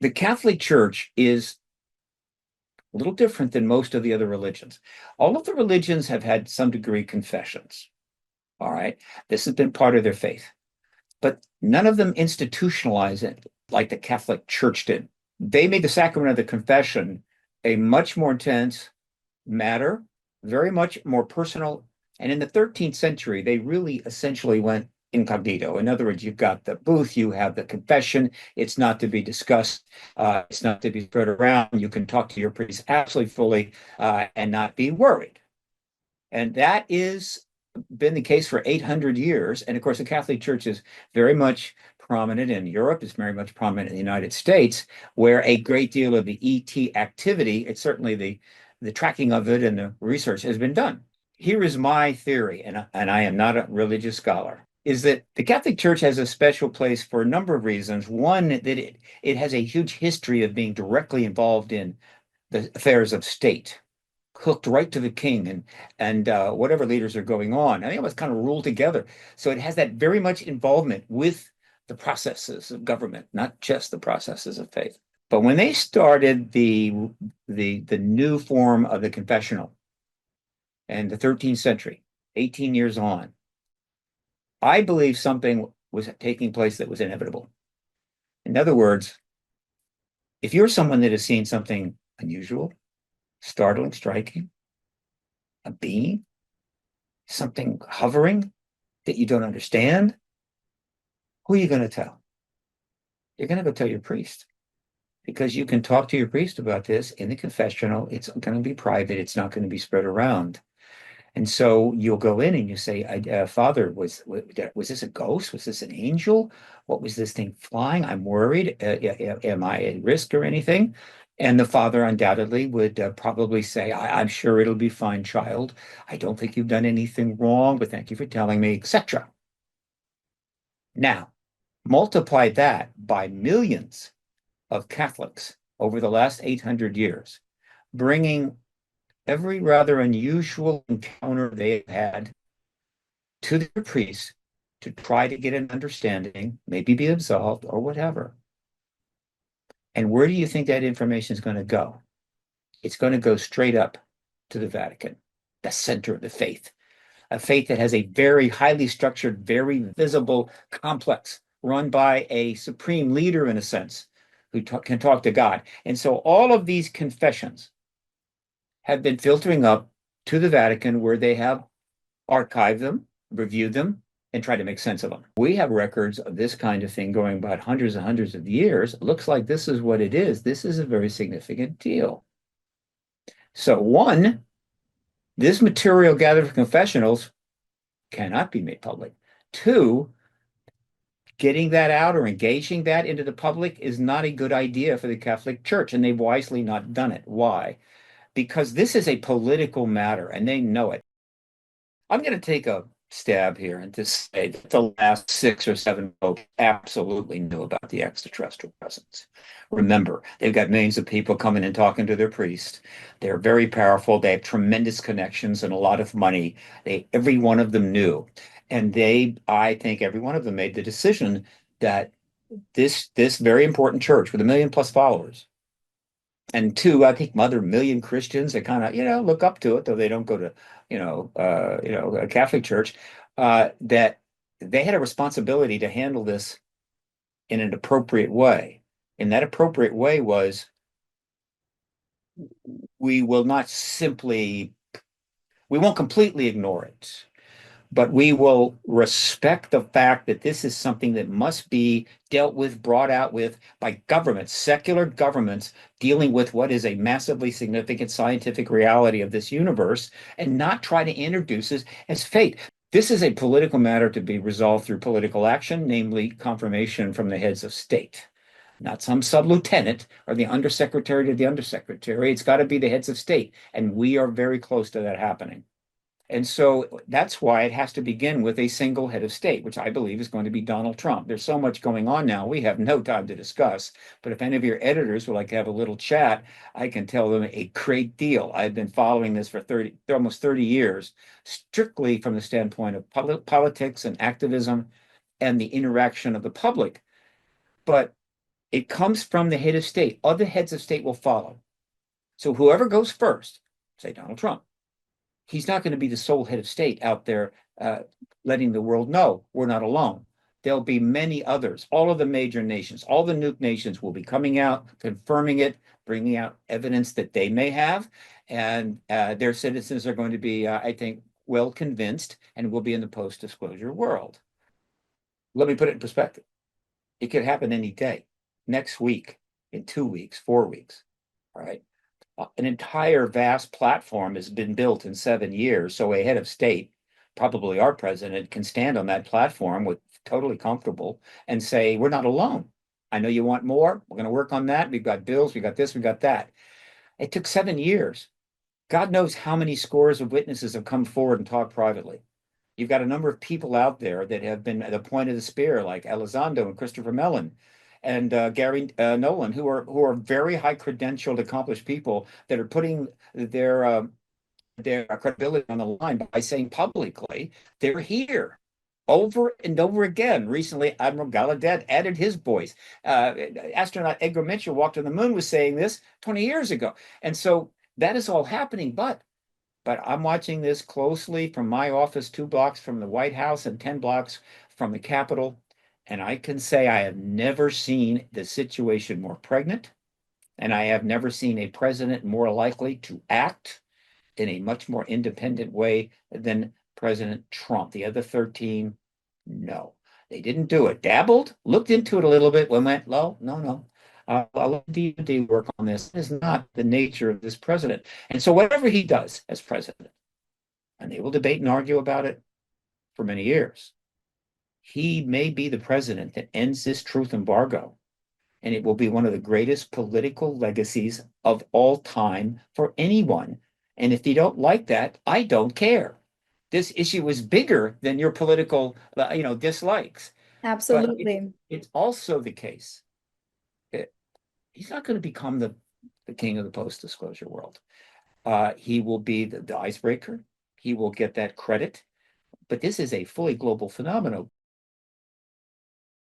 The Catholic Church is a little different than most of the other religions. All of the religions have had some degree confessions. All right. This has been part of their faith, but none of them institutionalize it like the Catholic Church did. They made the sacrament of the confession a much more intense matter, very much more personal. And in the 13th century, they really essentially went incognito. In other words, you've got the booth, you have the confession. It's not to be discussed. It's not to be spread around. You can talk to your priest absolutely fully and not be worried. And that is been the case for 800 years. And of course, the Catholic Church is very much prominent in Europe, is very much prominent in the United States, where a great deal of the ET activity, it's certainly the tracking of it and the research has been done. Here is my theory, and I am not a religious scholar, is that the Catholic Church has a special place for a number of reasons. One, that it has a huge history of being directly involved in the affairs of state, hooked right to the king and whatever leaders are going on. I think it was kind of ruled together. So it has that very much involvement with the processes of government, not just the processes of faith. But when they started the new form of the confessional in the 13th century, 18 years on, I believe something was taking place that was inevitable. In other words, if you're someone that has seen something unusual, startling, striking, a being, something hovering that you don't understand, who are you going to tell? You're going to go tell your priest because you can talk to your priest about this in the confessional. It's going to be private. It's not going to be spread around. And so you'll go in and you say, Father, was this a ghost? Was this an angel? What was this thing flying? I'm worried. Am I at risk or anything? And the father undoubtedly would probably say, I'm sure it'll be fine, child. I don't think you've done anything wrong, but thank you for telling me, etc. Now, multiply that by millions of Catholics over the last 800 years, bringing every rather unusual encounter they have had to their priest to try to get an understanding, maybe be absolved or whatever. And where do you think that information is going to go? It's going to go straight up to the Vatican, the center of the faith, a faith that has a very highly structured, very visible complex run by a supreme leader, in a sense, who can talk to God. And so all of these confessions have been filtering up to the Vatican, where they have archived them, reviewed them, and tried to make sense of them. We have records of this kind of thing going about hundreds and hundreds of years. It looks like this is what it is. This is a very significant deal. So, one, this material gathered from confessionals cannot be made public. Two, getting that out or engaging that into the public is not a good idea for the Catholic Church, and they've wisely not done it. Why? Because this is a political matter, and they know it. I'm going to take a stab here and just say that the last 6 or 7 folks absolutely knew about the extraterrestrial presence. Remember, they've got millions of people coming and talking to their priest. They're very powerful. They have tremendous connections and a lot of money. Every one of them knew. And I think every one of them made the decision that this very important church with 1 million+ followers, and two, I think other million Christians that kind of, look up to it, though they don't go to, a Catholic church, that they had a responsibility to handle this in an appropriate way. And that appropriate way was, we will not simply, we won't completely ignore it, but we will respect the fact that this is something that must be dealt with, brought out with by governments, secular governments, dealing with what is a massively significant scientific reality of this universe, and not try to introduce it as fate. This is a political matter to be resolved through political action, namely confirmation from the heads of state. Not some sub-lieutenant or the undersecretary to the undersecretary. It's got to be the heads of state. And we are very close to that happening. And so that's why it has to begin with a single head of state, which I believe is going to be Donald Trump. There's so much going on now, we have no time to discuss. But if any of your editors would like to have a little chat, I can tell them a great deal. I've been following this for almost 30 years, strictly from the standpoint of politics and activism and the interaction of the public. But It comes from the head of state. Other heads of state will follow. So whoever goes first, say Donald Trump, he's not going to be the sole head of state out there uh, letting the world know we're not alone. There'll be many others. All of the major nations, all the nuke nations will be coming out, confirming it, bringing out evidence that they may have. And their citizens are going to be, I think, well convinced and will be in the post disclosure world. Let me put it in perspective. It could happen any day, next week, in 2 weeks, 4 weeks. All right. An entire vast platform has been built in 7 years. So a head of state, probably our president, can stand on that platform with totally comfortable and say, we're not alone. I know you want more. We're going to work on that. We've got bills. We got this. We got that. It took 7 years. God knows how many scores of witnesses have come forward and talked privately. You've got a number of people out there that have been at the point of the spear, like Elizondo and Christopher Mellon and Gary Nolan, who are very high credentialed, accomplished people that are putting their credibility on the line by saying publicly they're here over and over again. Recently, Admiral Gallaudet added his voice. Astronaut Edgar Mitchell walked on the moon was saying this 20 years ago, and so that is all happening. But I'm watching this closely from my office, 2 blocks from the White House and 10 blocks from the Capitol. And I can say I have never seen the situation more pregnant, and I have never seen a president more likely to act in a much more independent way than President Trump. The other 13, no, they didn't do it. Dabbled, looked into it a little bit, went, no, no, no. I'll let D&D work on this. This is not the nature of this president. And so whatever he does as president, and they will debate and argue about it for many years, he may be the president that ends this truth embargo. And it will be one of the greatest political legacies of all time for anyone. And if you don't like that, I don't care. This issue is bigger than your political, dislikes. But Absolutely. it's also the case that he's not going to become the king of the post-disclosure world. He will be the icebreaker. He will get that credit. But this is a fully global phenomenon.